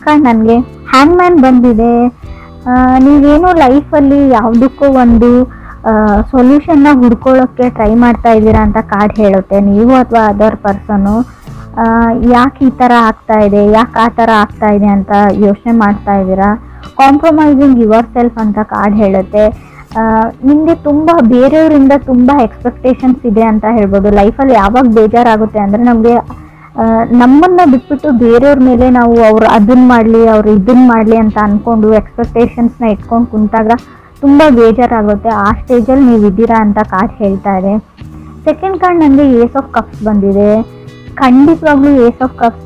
Card ನನಗೆ ಹ್ಯಾಂಗ್ man ಬಂದಿದೆ. ನೀವೇನು ಲೈಫಲ್ಲಿ ಯಾವುದಕ್ಕೂ ಒಂದು ಸೊಲ್ಯೂಷನ್ನ ಹುಡ್ಕೊಳ್ಳೋಕ್ಕೆ ಟ್ರೈ ಮಾಡ್ತಾ ಇದ್ದೀರಾ ಅಂತ ಕಾರ್ಡ್ ಹೇಳುತ್ತೆ. ನೀವು ಅಥವಾ ಅದರ್ ಪರ್ಸನು ಯಾಕೆ ಈ ಥರ ಆಗ್ತಾ ಇದೆ, ಯಾಕೆ ಆ ಥರ ಆಗ್ತಾ ಇದೆ ಅಂತ ಯೋಚನೆ ಮಾಡ್ತಾ ಇದ್ದೀರಾ. ಕಾಂಪ್ರಮೈಸಿಂಗ್ ಯುವರ್ ಸೆಲ್ಫ್ ಅಂತ ಕಾರ್ಡ್ ಹೇಳುತ್ತೆ. ನಿಮಗೆ ತುಂಬ ಬೇರೆಯವರಿಂದ ತುಂಬ ಎಕ್ಸ್ಪೆಕ್ಟೇಷನ್ಸ್ ಇದೆ ಅಂತ ಹೇಳ್ಬೋದು. ಲೈಫಲ್ಲಿ ಯಾವಾಗ ಬೇಜಾರಾಗುತ್ತೆ ಅಂದರೆ ನಮಗೆ ನಮ್ಮನ್ನು ಬಿಟ್ಬಿಟ್ಟು ಬೇರೆಯವ್ರ ಮೇಲೆ ನಾವು ಅವ್ರು ಅದನ್ನು ಮಾಡಲಿ ಅವ್ರು ಇದನ್ನು ಮಾಡಲಿ ಅಂತ ಅಂದ್ಕೊಂಡು ಎಕ್ಸ್ಪೆಕ್ಟೇಷನ್ಸ್ನ ಇಟ್ಕೊಂಡು ಕುಂತಾಗ ತುಂಬ ಬೇಜಾರಾಗುತ್ತೆ. ಆ ಸ್ಟೇಜಲ್ಲಿ ನೀವು ಇದ್ದೀರಾ ಅಂತ ಕಾರ್ಡ್ ಹೇಳ್ತಾ ಇದೆ. ಸೆಕೆಂಡ್ ಕಾರ್ಡ್ ನನಗೆ ಏಸ್ ಆಫ್ ಕಪ್ಸ್ ಬಂದಿದೆ. ಖಂಡಿತವಾಗ್ಲೂ ಏಸ್ ಆಫ್ ಕಪ್ಸ್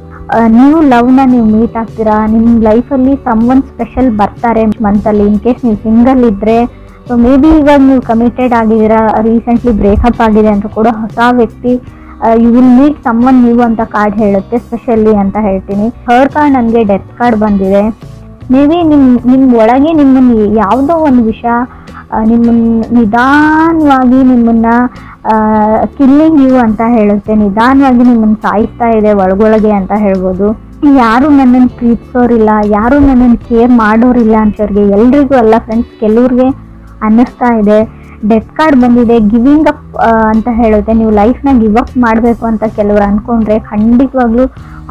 ನೀವು ಲವ್ನ ನೀವು ಮೀಟ್ ಆಗ್ತೀರಾ. ನಿಮ್ಮ ಲೈಫಲ್ಲಿ ಸಮ್ವನ್ ಸ್ಪೆಷಲ್ ಬರ್ತಾರೆ ಮಂತಲ್ಲಿ. ಇನ್ ಕೇಸ್ ನೀವು ಸಿಂಗಲ್ ಇದ್ದರೆ, ಸೊ ಮೇ ಬಿ ಇವಾಗ ನೀವು ಕಮಿಟೆಡ್ ಆಗಿದ್ದೀರಾ, ರೀಸೆಂಟ್ಲಿ ಬ್ರೇಕಪ್ ಆಗಿದೆ ಅಂತ ಕೂಡ ಹೊಸ ವ್ಯಕ್ತಿ ಯು ವಿಲ್ ಮೀಟ್ ಸಮ್ವನ್ ನೀವು ಅಂತ ಕಾರ್ಡ್ ಹೇಳುತ್ತೆ, ಸ್ಪೆಷಲಿ ಅಂತ ಹೇಳ್ತೀನಿ. ಥರ್ಡ್ ಕಾರ್ಡ್ ನನಗೆ ಡೆತ್ ಕಾರ್ಡ್ ಬಂದಿದೆ. ಮೇ ಬಿ ನಿಮ್ಮ ಒಳಗೆ ನಿಮ್ಮನ್ನು ಯಾವುದೋ ಒಂದು ವಿಷಯ ನಿಮ್ಮನ್ನು ನಿಧಾನವಾಗಿ ನಿಮ್ಮನ್ನು ಕಿಲ್ಲಿಂಗ್ ಯು ಅಂತ ಹೇಳುತ್ತೆ. ನಿಧಾನವಾಗಿ ನಿಮ್ಮನ್ನು ಸಾಯಿಸ್ತಾ ಇದೆ ಒಳಗೊಳಗೆ ಅಂತ ಹೇಳ್ಬೋದು. ಯಾರು ನನ್ನನ್ನು ಪ್ರೀತಿಸೋರಿಲ್ಲ, ಯಾರು ನನ್ನನ್ನು ಕೇರ್ ಮಾಡೋರಿಲ್ಲ ಅಂತವ್ರಿಗೆ ಎಲ್ರಿಗೂ ಅಲ್ಲ ಫ್ರೆಂಡ್ಸ್, ಕೆಲವ್ರಿಗೆ ಅನ್ನಿಸ್ತಾ ಇದೆ. ಡೆತ್ ಕಾರ್ಡ್ ಬಂದಿದೆ. ಗಿವಿಂಗ್ ಅಪ್ ಅಂತ ಹೇಳುತ್ತೆ. ನೀವು ಲೈಫ್ನ ಗಿವ್ ಅಪ್ ಮಾಡಬೇಕು ಅಂತ ಕೆಲವರು ಅಂದ್ಕೊಂಡ್ರೆ ಖಂಡಿತವಾಗ್ಲೂ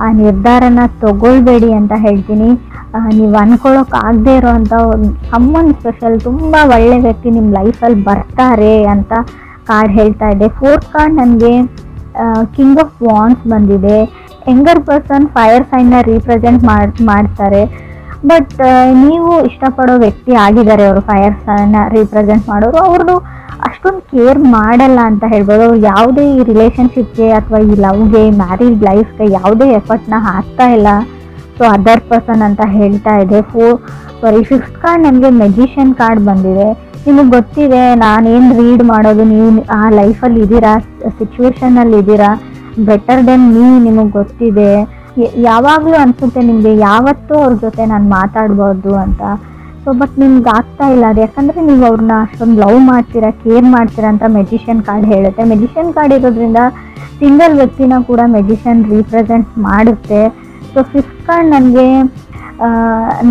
ಆ ನಿರ್ಧಾರನ ತಗೊಳ್ಬೇಡಿ ಅಂತ ಹೇಳ್ತೀನಿ. ನೀವು ಅಂದ್ಕೊಳ್ಳೋಕೆ ಆಗದೆ ಇರೋವಂಥ ಸಮ್ಮನ್ ಸ್ಪೆಷಲ್ ತುಂಬ ಒಳ್ಳೆ ವ್ಯಕ್ತಿ ನಿಮ್ಮ ಲೈಫಲ್ಲಿ ಬರ್ತಾರೆ ಅಂತ ಕಾರ್ಡ್ ಹೇಳ್ತಾ ಇದೆ. ಫೋರ್ತ್ ಕಾರ್ಡ್ ನನಗೆ ಕಿಂಗ್ ಆಫ್ ವಾಂಡ್ಸ್ ಬಂದಿದೆ. ಯಂಗರ್ ಪರ್ಸನ್ ಫೈರ್ ಸೈನ್ನ ರೀಪ್ರೆಸೆಂಟ್ ಮಾಡ್ತಾರೆ. ಬಟ್ ನೀವು ಇಷ್ಟಪಡೋ ವ್ಯಕ್ತಿ ಆಗಿದ್ದಾರೆ ಅವರು, ಫೈರ್ ಸೈನ್ನ ರೀಪ್ರೆಸೆಂಟ್ ಮಾಡೋರು. ಅವ್ರದ್ದು ಅಷ್ಟೊಂದು ಕೇರ್ ಮಾಡಲ್ಲ ಅಂತ ಹೇಳ್ಬೋದು. ಅವ್ರು ಯಾವುದೇ ಈ ರಿಲೇಷನ್ಶಿಪ್ಗೆ ಅಥವಾ ಈ ಲವ್ಗೆ, ಮ್ಯಾರಿಡ್ ಲೈಫ್ಗೆ ಯಾವುದೇ ಎಫರ್ಟ್ನ ಹಾಕ್ತಾ ಇಲ್ಲ. ಸೊ ಅದರ್ ಪರ್ಸನ್ ಅಂತ ಹೇಳ್ತಾ ಇದೆ. ಫಿಫ್ತ್ ಕಾರ್ಡ್ ನನಗೆ ಮೆಜಿಷಿಯನ್ ಕಾರ್ಡ್ ಬಂದಿದೆ. ನಿಮಗೆ ಗೊತ್ತಿದೆ ನಾನೇನು ರೀಡ್ ಮಾಡೋದು, ನೀವು ಆ ಲೈಫಲ್ಲಿ ಇದ್ದೀರಾ, ಸಿಚುವೇಶನಲ್ಲಿ ಇದ್ದೀರಾ, ಬೆಟರ್ ದೆನ್ ಮೀ ನಿಮಗೆ ಗೊತ್ತಿದೆ. ಯಾವಾಗಲೂ ಅನಿಸುತ್ತೆ ನಿಮಗೆ ಯಾವತ್ತೂ ಅವ್ರ ಜೊತೆ ನಾನು ಮಾತಾಡ್ಬೋದು ಅಂತ. ಸೊ ಬಟ್ ನಿಮ್ಗೆ ಆಗ್ತಾ ಇಲ್ಲ ಅದು, ಯಾಕಂದರೆ ನೀವು ಅವ್ರನ್ನ ಅಷ್ಟೊಂದು ಲವ್ ಮಾಡ್ತೀರಾ, ಕೇರ್ ಮಾಡ್ತೀರಾ ಅಂತ ಮೆಜಿಷಿಯನ್ ಕಾರ್ಡ್ ಹೇಳುತ್ತೆ. ಮೆಜಿಷಿಯನ್ ಕಾರ್ಡ್ ಇರೋದ್ರಿಂದ ಸಿಂಗಲ್ ವ್ಯಕ್ತಿನ ಕೂಡ ಮೆಜಿಷಿಯನ್ ರೀಪ್ರೆಸೆಂಟ್ ಮಾಡುತ್ತೆ. ಸೊ ಫಿಫ್ತ್ ಕಾರ್ಡ್ ನನಗೆ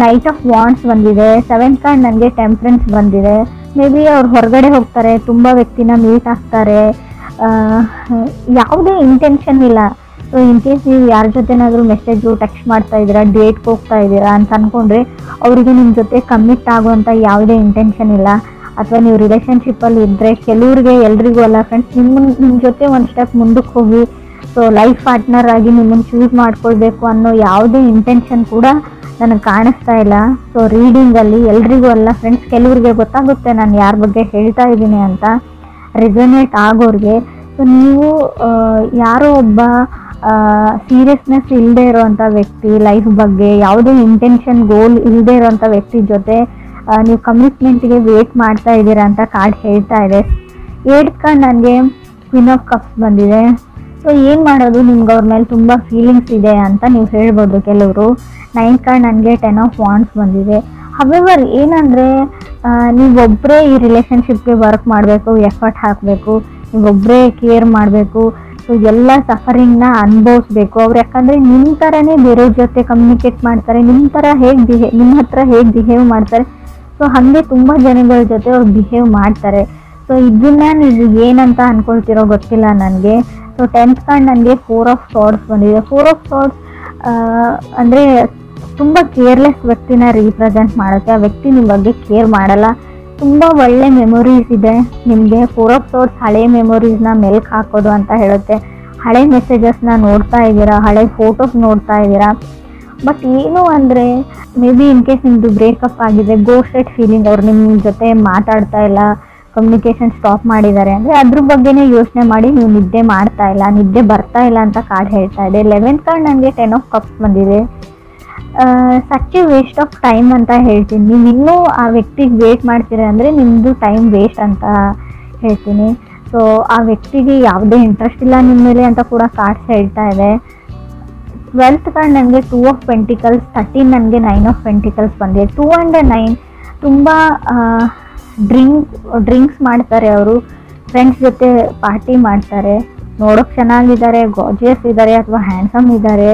ನೈಟ್ ಆಫ್ ವಾಂಡ್ಸ್ ಬಂದಿದೆ. ಸೆವೆಂತ್ ಕಾರ್ಡ್ ನನಗೆ ಟೆಂಪ್ರೆನ್ಸ್ ಬಂದಿದೆ. ಮೇ ಬಿ ಅವ್ರು ಹೊರಗಡೆ ಹೋಗ್ತಾರೆ, ತುಂಬ ವ್ಯಕ್ತಿನ ಮೀಟ್ ಆಗ್ತಾರೆ, ಯಾವುದೇ ಇಂಟೆನ್ಷನ್ ಇಲ್ಲ. ಸೊ ಇನ್ ಕೇಸ್ ನೀವು ಯಾರ ಜೊತೆನಾದರೂ ಮೆಸೇಜು ಟೆಕ್ಸ್ಟ್ ಮಾಡ್ತಾ ಇದ್ದೀರಾ, ಡೇಟ್ಗೆ ಹೋಗ್ತಾ ಇದ್ದೀರಾ ಅಂತ ಅಂದ್ಕೊಂಡ್ರೆ ಅವರಿಗೆ ನಿಮ್ಮ ಜೊತೆ ಕಮಿಟ್ ಆಗುವಂಥ ಯಾವುದೇ ಇಂಟೆನ್ಷನ್ ಇಲ್ಲ. ಅಥವಾ ನೀವು ರಿಲೇಷನ್ಶಿಪ್ಪಲ್ಲಿ ಇದ್ದರೆ ಕೆಲವ್ರಿಗೆ, ಎಲ್ರಿಗೂ ಅಲ್ಲ ಫ್ರೆಂಡ್ಸ್, ನಿಮ್ಮ ಜೊತೆ ಒಂದು ಸ್ಟೆಪ್ ಮುಂದಕ್ಕೆ ಹೋಗಿ ಸೊ ಲೈಫ್ ಪಾರ್ಟ್ನರ್ ಆಗಿ ನಿಮ್ಮನ್ನು ಚೂಸ್ ಮಾಡ್ಕೊಳ್ಬೇಕು ಅನ್ನೋ ಯಾವುದೇ ಇಂಟೆನ್ಷನ್ ಕೂಡ ನನಗೆ ಕಾಣಿಸ್ತಾ ಇಲ್ಲ. ಸೊ ರೀಡಿಂಗಲ್ಲಿ ಎಲ್ರಿಗೂ ಅಲ್ಲ ಫ್ರೆಂಡ್ಸ್, ಕೆಲವ್ರಿಗೆ ಗೊತ್ತಾಗುತ್ತೆ ನಾನು ಯಾರ ಬಗ್ಗೆ ಹೇಳ್ತಾ ಇದ್ದೀನಿ ಅಂತ, ರೆಸೊನೇಟ್ ಆಗೋರಿಗೆ. ಸೊ ನೀವು ಯಾರೋ ಒಬ್ಬ ಸೀರಿಯಸ್ನೆಸ್ ಇಲ್ಲದೆ ಇರೋವಂಥ ವ್ಯಕ್ತಿ, ಲೈಫ್ ಬಗ್ಗೆ ಯಾವುದೇ ಇಂಟೆನ್ಷನ್ ಗೋಲ್ ಇಲ್ಲದೆ ಇರೋವಂಥ ವ್ಯಕ್ತಿ ಜೊತೆ ನೀವು ಕಮಿಟ್ಮೆಂಟ್ಗೆ ವೇಟ್ ಮಾಡ್ತಾ ಇದ್ದೀರಾ ಅಂತ ಕಾರ್ಡ್ ಹೇಳ್ತಾ ಇದೆ. 8th ಕಾರ್ಡ್ ನನಗೆ ಕ್ವೀನ್ ಆಫ್ ಕಪ್ಸ್ ಬಂದಿದೆ. ಸೊ ಏನು ಮಾಡೋದು, ನಿಮ್ಗೆ ಅವ್ರ ಮೇಲೆ ತುಂಬ ಫೀಲಿಂಗ್ಸ್ ಇದೆ ಅಂತ ನೀವು ಹೇಳ್ಬೋದು ಕೆಲವರು. 9th ಕಾರ್ಡ್ ನನಗೆ 10 ಆಫ್ ವಾಂಡ್ಸ್ ಬಂದಿದೆ. ಹವೆವರ್ ಏನಂದರೆ ನೀವೊಬ್ಬರೇ ಈ ರಿಲೇಷನ್ಶಿಪ್ಗೆ ವರ್ಕ್ ಮಾಡಬೇಕು, ಎಫರ್ಟ್ ಹಾಕಬೇಕು, ನೀವೊಬ್ಬರೇ ಕೇರ್ ಮಾಡಬೇಕು. ಸೊ ಎಲ್ಲ ಸಫರಿಂಗ್ನ ಅನುಭವಿಸ್ಬೇಕು ಅವ್ರು. ಯಾಕಂದರೆ ನಿಮ್ಮ ಥರನೇ ಬೇರೆಯವ್ರ ಜೊತೆ ಕಮ್ಯುನಿಕೇಟ್ ಮಾಡ್ತಾರೆ, ನಿಮ್ಮ ಹತ್ರ ಹೇಗೆ ಬಿಹೇವ್ ಮಾಡ್ತಾರೆ, ಸೊ ಹಾಗೆ ತುಂಬ ಜನಗಳ ಜೊತೆ ಅವ್ರು ಬಿಹೇವ್ ಮಾಡ್ತಾರೆ. ಸೊ ಇದನ್ನ ನೀವು ಏನಂತ ಅಂದ್ಕೊಳ್ತಿರೋ ಗೊತ್ತಿಲ್ಲ ನನಗೆ. ಸೊ 10th ಕಾರ್ಡ್ ನನಗೆ 4 ಆಫ್ ಸಾರ್ಡ್ಸ್ ಬಂದಿದೆ. 4 ಆಫ್ ಸಾರ್ಡ್ಸ್ ಅಂದರೆ ತುಂಬ ಕೇರ್ಲೆಸ್ ವ್ಯಕ್ತಿನ ರೀಪ್ರೆಸೆಂಟ್ ಮಾಡುತ್ತೆ. ಆ ವ್ಯಕ್ತಿ ನಿಮ್ಮ ಬಗ್ಗೆ ಕೇರ್ ಮಾಡಲ್ಲ. ತುಂಬ ಒಳ್ಳೆ ಮೆಮೊರೀಸ್ ಇದೆ ನಿಮಗೆ. 4 ಆಫ್ ಸಾರ್ಡ್ಸ್ ಹಳೆ ಮೆಮೊರೀಸ್ನ ಮೆಲ್ಕ್ ಹಾಕೋದು ಅಂತ ಹೇಳುತ್ತೆ. ಹಳೆ ಮೆಸೇಜಸ್ನ ನೋಡ್ತಾ ಇದ್ದೀರಾ, ಹಳೆ ಫೋಟೋಸ್ ನೋಡ್ತಾ ಇದ್ದೀರಾ. ಬಟ್ ಏನು ಅಂದರೆ ಮೇ ಬಿ ಇನ್ ಕೇಸ್ ನಿಮ್ಮದು ಬ್ರೇಕಪ್ ಆಗಿದೆ, ಗೋಸ್ಟೆಡ್ ಫೀಲಿಂಗ್, ಅವ್ರು ನಿಮ್ಮ ಜೊತೆ ಮಾತಾಡ್ತಾ ಇಲ್ಲ, ಕಮ್ಯುನಿಕೇಷನ್ ಸ್ಟಾಪ್ ಮಾಡಿದ್ದಾರೆ ಅಂದರೆ ಅದ್ರ ಬಗ್ಗೆನೇ ಯೋಚನೆ ಮಾಡಿ ನೀವು ನಿದ್ದೆ ಮಾಡ್ತಾ ಇಲ್ಲ, ನಿದ್ದೆ ಬರ್ತಾ ಇಲ್ಲ ಅಂತ ಕಾರ್ಡ್ ಹೇಳ್ತಾ ಇದೆ. 11th ಕಾರ್ಡ್ ನನಗೆ 10 ಆಫ್ ಕಪ್ಸ್ ಬಂದಿದೆ. Such A waste of time ಅಂತ ಹೇಳ್ತೀನಿ. ನೀವು ಇನ್ನೂ ಆ ವ್ಯಕ್ತಿಗೆ ವೇಟ್ ಮಾಡ್ತೀರ ಅಂದರೆ ನಿಮ್ಮದು ಟೈಮ್ ವೇಸ್ಟ್ ಅಂತ ಹೇಳ್ತೀನಿ. ಸೊ ಆ ವ್ಯಕ್ತಿಗೆ ಯಾವುದೇ ಇಂಟ್ರೆಸ್ಟ್ ಇಲ್ಲ ನಿಮ್ಮ ಮೇಲೆ ಅಂತ ಕೂಡ ಕಾರ್ಡ್ಸ್ ಹೇಳ್ತಾ ಇದೆ. 12th ಕಾರ್ಡ್ ನನಗೆ 2 ಆಫ್ ಪೆಂಟಿಕಲ್ಸ್, 13 ನನಗೆ 9 ಆಫ್ ಪೆಂಟಿಕಲ್ಸ್ ಬಂದಿದೆ. 2 and 9 ತುಂಬ ಡ್ರಿಂಕ್ಸ್ ಮಾಡ್ತಾರೆ ಅವರು, ಫ್ರೆಂಡ್ಸ್ ಜೊತೆ ಪಾರ್ಟಿ ಮಾಡ್ತಾರೆ, ನೋಡೋಕೆ ಚೆನ್ನಾಗಿದ್ದಾರೆ, ಗಾರ್ಜಿಯಸ್ ಇದ್ದಾರೆ ಅಥವಾ ಹ್ಯಾಂಡ್ಸಮ್ ಇದ್ದಾರೆ,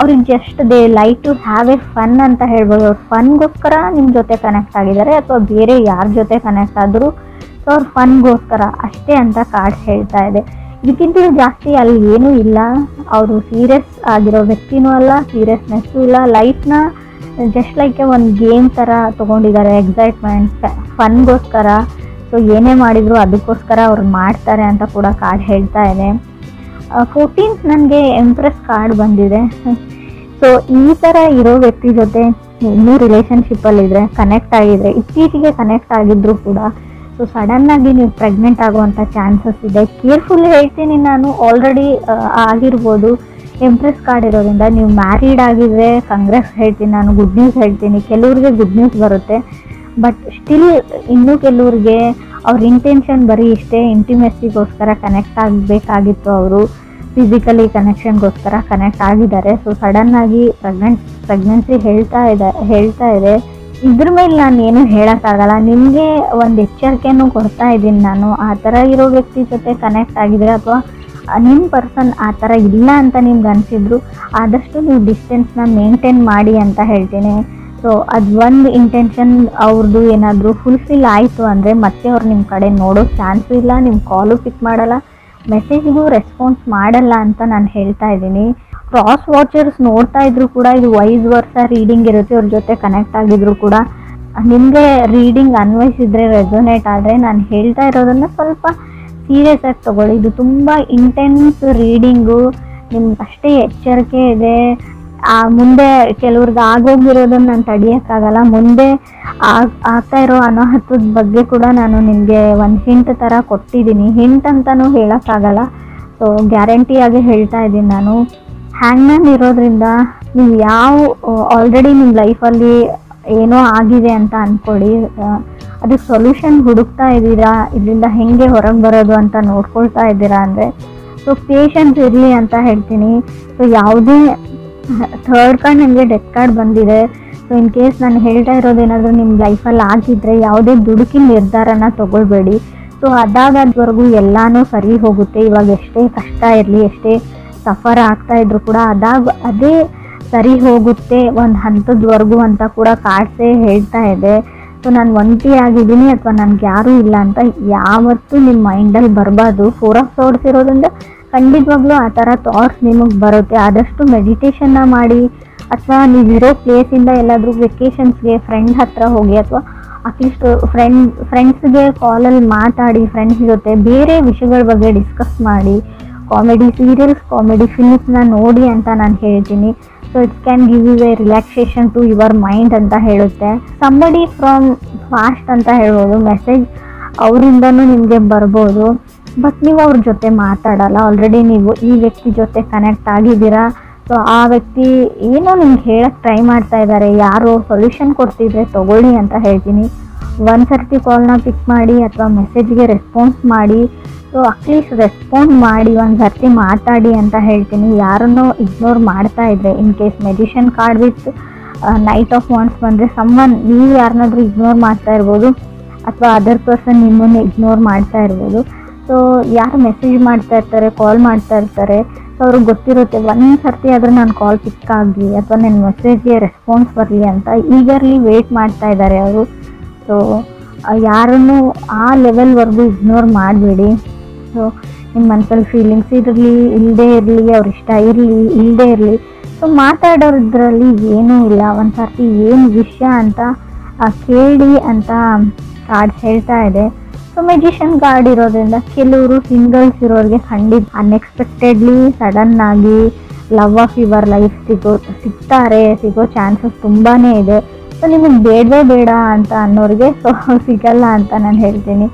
ಅವ್ರಿಗೆ just they like to have a fun ಅಂತ ಹೇಳ್ಬೋದು. ಅವ್ರು ಫನ್ಗೋಸ್ಕರ ನಿಮ್ಮ ಜೊತೆ ಕನೆಕ್ಟ್ ಆಗಿದ್ದಾರೆ, ಅಥವಾ ಬೇರೆ ಯಾರ ಜೊತೆ ಕನೆಕ್ಟ್ ಆದರೂ ಸೊ ಅವ್ರು ಫನ್ಗೋಸ್ಕರ ಅಷ್ಟೇ ಅಂತ ಕಾರ್ಡ್ಸ್ ಹೇಳ್ತಾ ಇದೆ. ಇದಕ್ಕಿಂತಲೂ ಜಾಸ್ತಿ ಅಲ್ಲಿ ಏನೂ ಇಲ್ಲ. ಅವರು ಸೀರಿಯಸ್ ಆಗಿರೋ ವ್ಯಕ್ತಿನೂ ಅಲ್ಲ, ಸೀರಿಯಸ್ನೆಸ್ಸೂ ಇಲ್ಲ. ಲೈಫ್ನ ಜಸ್ಟ್ ಲೈಕ್ ಒಂದು ಗೇಮ್ ಥರ ತೊಗೊಂಡಿದ್ದಾರೆ, ಎಕ್ಸೈಟ್ಮೆಂಟ್ ಫನ್ಗೋಸ್ಕರ. ಸೊ ಏನೇ ಮಾಡಿದ್ರು ಅದಕ್ಕೋಸ್ಕರ ಅವ್ರು ಮಾಡ್ತಾರೆ ಅಂತ ಕೂಡ ಕಾರ್ಡ್ ಹೇಳ್ತಾ ಇದೆ. 14th ನನಗೆ ಎಂಪ್ರೆಸ್ ಕಾರ್ಡ್ ಬಂದಿದೆ. ಸೊ ಈ ಥರ ಇರೋ ವ್ಯಕ್ತಿ ಜೊತೆ ಇನ್ನೂ ರಿಲೇಷನ್ಶಿಪ್ಪಲ್ಲಿದ್ದರೆ, ಕನೆಕ್ಟ್ ಆಗಿದ್ರೆ, ಇತ್ತೀಚೆಗೆ ಕನೆಕ್ಟ್ ಆಗಿದ್ರು ಕೂಡ ಸೊ ಸಡನ್ನಾಗಿ ನೀವು ಪ್ರೆಗ್ನೆಂಟ್ ಆಗುವಂಥ ಚಾನ್ಸಸ್ ಇದೆ. ಕೇರ್ಫುಲ್ ಹೇಳ್ತೀನಿ ನಾನು, ಆಲ್ರೆಡಿ ಆಗಿರ್ಬೋದು. ಎಂಪ್ರೆಸ್ ಕಾರ್ಡ್ ಇರೋದ್ರಿಂದ ನೀವು ಮ್ಯಾರಿಡ್ ಆಗಿದ್ರೆ ಕಂಗ್ರೆಸ್ ಹೇಳ್ತೀನಿ ನಾನು, ಗುಡ್ ನ್ಯೂಸ್ ಹೇಳ್ತೀನಿ. ಕೆಲವ್ರಿಗೆ ಗುಡ್ ನ್ಯೂಸ್ ಬರುತ್ತೆ, ಬಟ್ ಸ್ಟಿಲ್ ಇನ್ನೂ ಕೆಲವ್ರಿಗೆ ಅವ್ರ ಇಂಟೆನ್ಷನ್ ಬರೀ ಇಷ್ಟೇ, ಇಂಟಿಮೆಸಿಗೋಸ್ಕರ ಕನೆಕ್ಟ್ ಆಗಬೇಕಾಗಿತ್ತು. ಅವರು ಫಿಸಿಕಲಿ ಕನೆಕ್ಷನ್ಗೋಸ್ಕರ ಕನೆಕ್ಟ್ ಆಗಿದ್ದಾರೆ. ಸೊ ಸಡನ್ನಾಗಿ ಪ್ರೆಗ್ನೆನ್ಸಿ ಹೇಳ್ತಾ ಇದೆ. ಇದ್ರ ಮೇಲೆ ನಾನು ಏನು ಹೇಳೋಕ್ಕಾಗಲ್ಲ. ನಿಮಗೆ ಒಂದು ಎಚ್ಚರಿಕೆನೂ ಕೊಡ್ತಾ ಇದ್ದೀನಿ ನಾನು. ಆ ಥರ ಇರೋ ವ್ಯಕ್ತಿ ಜೊತೆ ಕನೆಕ್ಟ್ ಆಗಿದ್ರೆ, ಅಥವಾ ನಿಮ್ಮ ಪರ್ಸನ್ ಆ ಥರ ಇಲ್ಲ ಅಂತ ನಿಮ್ಗೆ ಅನಿಸಿದ್ರು, ಆದಷ್ಟು ನೀವು ಡಿಸ್ಟೆನ್ಸ್ನ ಮೇಂಟೈನ್ ಮಾಡಿ ಅಂತ ಹೇಳ್ತೀನಿ. ಸೊ ಅದು ಒಂದು ಇಂಟೆನ್ಷನ್ ಅವ್ರದ್ದು ಏನಾದರೂ ಫುಲ್ಫಿಲ್ ಆಯಿತು ಅಂದರೆ ಮತ್ತೆ ಅವ್ರು ನಿಮ್ಮ ಕಡೆ ನೋಡೋ ಚಾನ್ಸು ಇಲ್ಲ, ನಿಮ್ಮ ಕಾಲು ಪಿಕ್ ಮಾಡಲ್ಲ, ಮೆಸೇಜ್ಗೂ ರೆಸ್ಪಾನ್ಸ್ ಮಾಡಲ್ಲ ಅಂತ ನಾನು ಹೇಳ್ತಾ ಇದ್ದೀನಿ. ಕ್ರಾಸ್ ವಾಚರ್ಸ್ ನೋಡ್ತಾ ಇದ್ರು ಕೂಡ ಇದು ವೈಸ್ ವರ್ಷ ರೀಡಿಂಗ್ ಇರುತ್ತೆ. ಅವ್ರ ಜೊತೆ ಕನೆಕ್ಟ್ ಆಗಿದ್ರು ಕೂಡ ನಿಮಗೆ ರೀಡಿಂಗ್ ಅನ್ವಯಿಸಿದ್ರೆ, ರೆಸೊನೇಟ್ ಆದರೆ, ನಾನು ಹೇಳ್ತಾ ಇರೋದನ್ನು ಸ್ವಲ್ಪ ಸೀರಿಯಸ್ ಆಗಿ ತೊಗೊಳ್ಳಿ. ಇದು ತುಂಬ ಇಂಟೆನ್ಸ್ ರೀಡಿಂಗು, ನಿಮ್ಗೆ ಅಷ್ಟೇ ಎಚ್ಚರಿಕೆ ಇದೆ. ಮುಂದೆ ಕೆಲವ್ರಿಗೆ ಆಗೋಗಿರೋದನ್ನು ನಾನು ತಡೆಯೋಕ್ಕಾಗಲ್ಲ. ಮುಂದೆ ಆಗ್ತಾ ಇರೋ ಅನಾಹುತದ ಬಗ್ಗೆ ಕೂಡ ನಾನು ನಿಮಗೆ ಒಂದು ಹಿಂಟ್ ಥರ ಕೊಟ್ಟಿದ್ದೀನಿ. ಹಿಂಟ್ ಅಂತಲೂ ಹೇಳೋಕ್ಕಾಗಲ್ಲ, ಸೊ ಗ್ಯಾರಂಟಿಯಾಗಿ ಹೇಳ್ತಾ ಇದ್ದೀನಿ ನಾನು. ಹ್ಯಾಂಗ್ಮ್ಯಾನ್ ಇರೋದ್ರಿಂದ ನೀವು ಆಲ್ರೆಡಿ ನಿಮ್ಮ ಲೈಫಲ್ಲಿ ಏನೋ ಆಗಿದೆ ಅಂತ ಅಂದ್ಕೊಳ್ಳಿ, ಅದಕ್ಕೆ ಸೊಲ್ಯೂಷನ್ ಹುಡುಕ್ತಾ ಇದ್ದೀರಾ, ಇದರಿಂದ ಹೆಂಗೆ ಹೊರಗೆ ಬರೋದು ಅಂತ ನೋಡ್ಕೊಳ್ತಾ ಇದ್ದೀರಾ ಅಂದರೆ ಸೊ ಪೇಷನ್ಸ್ ಇರಲಿ ಅಂತ ಹೇಳ್ತೀನಿ. ಸೊ ಯಾವುದೇ ಥರ್ಡ್ ಕಾರ್ಡ್ ನನಗೆ ಡೆತ್ ಕಾರ್ಡ್ ಬಂದಿದೆ. ಸೊ ಇನ್ ಕೇಸ್ ನಾನು ಹೇಳ್ತಾ ಇರೋದೇನಾದರೂ ನಿಮ್ಮ ಲೈಫಲ್ಲಿ ಆಗಿದ್ದರೆ ಯಾವುದೇ ದುಡುಕಿನ ನಿರ್ಧಾರನ ತೊಗೊಳ್ಬೇಡಿ. ಸೊ ಅದಾಗದ್ವರೆಗೂ ಎಲ್ಲನೂ ಸರಿ ಹೋಗುತ್ತೆ. ಇವಾಗ ಎಷ್ಟೇ ಕಷ್ಟ ಇರಲಿ, ಎಷ್ಟೇ ಸಫರ್ ಆಗ್ತಾಯಿದ್ರು ಕೂಡ ಅದೇ ಸರಿ ಹೋಗುತ್ತೆ ಒಂದು ಹಂತದವರೆಗೂ ಅಂತ ಕೂಡ ಕಾರ್ಡ್ಸೇ ಹೇಳ್ತಾ ಇದೆ. ಸೊ ನಾನು ಒಂಟಿ ಆಗಿದ್ದೀನಿ ಅಥವಾ ನನಗೆ ಯಾರೂ ಇಲ್ಲ ಅಂತ ಯಾವತ್ತೂ ನಿಮ್ಮ ಮೈಂಡಲ್ಲಿ ಬರಬಾರ್ದು. 4 ಆಫ್ ಸೋರ್ಸ್ ಇರೋದ್ರಿಂದ ಖಂಡಿತವಾಗ್ಲೂ ಆ ಥರ ಥಾಟ್ಸ್ ನಿಮಗೆ ಬರುತ್ತೆ. ಆದಷ್ಟು ಮೆಡಿಟೇಷನ್ನ ಮಾಡಿ, ಅಥವಾ ನೀವಿರೋ ಪ್ಲೇಸಿಂದ ಎಲ್ಲಾದರೂ ವೆಕೇಷನ್ಸ್ಗೆ ಫ್ರೆಂಡ್ ಹತ್ರ ಹೋಗಿ, ಅಥವಾ ಅಟ್ಲೀಸ್ಟ್ ಫ್ರೆಂಡ್ಸ್ಗೆ ಕಾಲಲ್ಲಿ ಮಾತಾಡಿ, ಫ್ರೆಂಡ್ಸ್ ಜೊತೆ ಬೇರೆ ವಿಷಯಗಳ ಬಗ್ಗೆ ಡಿಸ್ಕಸ್ ಮಾಡಿ, ಕಾಮಿಡಿ ಸೀರಿಯಲ್ಸ್, ಕಾಮಿಡಿ ಫಿಲ್ಮ್ಸ್ನ ನೋಡಿ ಅಂತ ನಾನು ಹೇಳ್ತೀನಿ. So it's can give you a relaxation to your mind ಅಂತ ಹೇಳುತ್ತೆ. ಸಂಬಡಿ ಫ್ರಮ್ ಫಾಸ್ಟ್ ಅಂತ ಹೇಳ್ಬೋದು, ಮೆಸೇಜ್ ಅವರಿಂದನೂ ನಿಮಗೆ ಬರ್ಬೋದು, ಬಟ್ ನೀವು ಅವ್ರ ಜೊತೆ ಮಾತಾಡಲ್ಲ. ಆಲ್ರೆಡಿ ನೀವು ಈ ವ್ಯಕ್ತಿ ಜೊತೆ ಕನೆಕ್ಟ್ ಆಗಿದ್ದೀರಾ. ಸೊ ಆ ವ್ಯಕ್ತಿ ಏನೋ ನಿಮ್ಗೆ ಹೇಳಕ್ಕೆ ಟ್ರೈ ಮಾಡ್ತಾ ಇದ್ದಾರೆ, ಯಾರೋ ಸೊಲ್ಯೂಷನ್ ಕೊಡ್ತಿದ್ರೆ ತೊಗೊಳ್ಳಿ ಅಂತ ಹೇಳ್ತೀನಿ. ಒಂದು ಸರ್ತಿ ಕಾಲ್ನ ಪಿಕ್ ಮಾಡಿ ಅಥವಾ ಮೆಸೇಜ್ಗೆ ರೆಸ್ಪಾನ್ಸ್ ಮಾಡಿ. ಸೊ ಅಟ್ಲೀಸ್ಟ್ ರೆಸ್ಪಾಂಡ್ ಮಾಡಿ, ಒಂದು ಸರ್ತಿ ಮಾತಾಡಿ ಅಂತ ಹೇಳ್ತೀನಿ. ಯಾರನ್ನೋ ಇಗ್ನೋರ್ ಮಾಡ್ತಾ ಇದ್ರೆ, in case magician card with knight of wands ಬಂದರೆ ನೀವು ಯಾರನ್ನಾದ್ರೂ ಇಗ್ನೋರ್ ಮಾಡ್ತಾ ಇರ್ಬೋದು, ಅಥವಾ ಅದರ್ ಪರ್ಸನ್ ನಿಮ್ಮನ್ನು ಇಗ್ನೋರ್ ಮಾಡ್ತಾ ಇರ್ಬೋದು. ಸೊ ಯಾರು ಮೆಸೇಜ್ ಮಾಡ್ತಾ ಇರ್ತಾರೆ, ಕಾಲ್ ಮಾಡ್ತಾ ಇರ್ತಾರೆ, ಸೊ ಅವ್ರಿಗೆ ಗೊತ್ತಿರುತ್ತೆ ಒಂದು ಸರ್ತಿ ಆದರೂ ನಾನು ಕಾಲ್ ಪಿಕ್ ಆಗಲಿ ಅಥವಾ ನನ್ನ ಮೆಸೇಜ್ಗೆ ರೆಸ್ಪಾನ್ಸ್ ಬರಲಿ ಅಂತ ಈಗರ್ಲಿ ವೆಯ್ಟ್ ಮಾಡ್ತಾ ಇದ್ದಾರೆ ಅವರು. ಸೊ ಯಾರನ್ನು ಆ ಲೆವೆಲ್ವರೆಗೂ ಇಗ್ನೋರ್ ಮಾಡಬೇಡಿ. ಸೊ ನಿಮ್ಮ ಮನಸ್ಸಲ್ಲಿ ಫೀಲಿಂಗ್ಸ್ ಇರಲಿ, ಇಲ್ಲದೇ ಇರಲಿ, ಅವ್ರ ಇಷ್ಟ ಇರಲಿ, ಇಲ್ಲದೇ ಇರಲಿ, ಸೊ ಮಾತಾಡೋದ್ರಲ್ಲಿ ಏನೂ ಇಲ್ಲ. ಒಂದು ಸರ್ತಿ ಏನು ವಿಷಯ ಅಂತ ಕೇಳಿ ಅಂತ ಕಾರ್ಡ್ಸ್ ಹೇಳ್ತಾ ಇದೆ. ಸೊ ಮೆಜಿಷಿಯನ್ ಕಾರ್ಡ್ ಇರೋದ್ರಿಂದ ಕೆಲವರು ಸಿಂಗಲ್ಸ್ ಇರೋರಿಗೆ ಖಂಡಿತ ಅನ್ಎಕ್ಸ್ಪೆಕ್ಟೆಡ್ಲಿ ಸಡನ್ನಾಗಿ ಲವ್ ಆಫ್ ಯುವರ್ ಲೈಫ್ ಸಿಗೋ ಚಾನ್ಸಸ್ ತುಂಬಾ ಇದೆ. ಸೊ ನಿಮಗೆ ಬೇಡವೇ ಬೇಡ ಅಂತ ಅನ್ನೋರಿಗೆ ಸೊ ಸಿಗಲ್ಲ ಅಂತ ನಾನು ಹೇಳ್ತೀನಿ.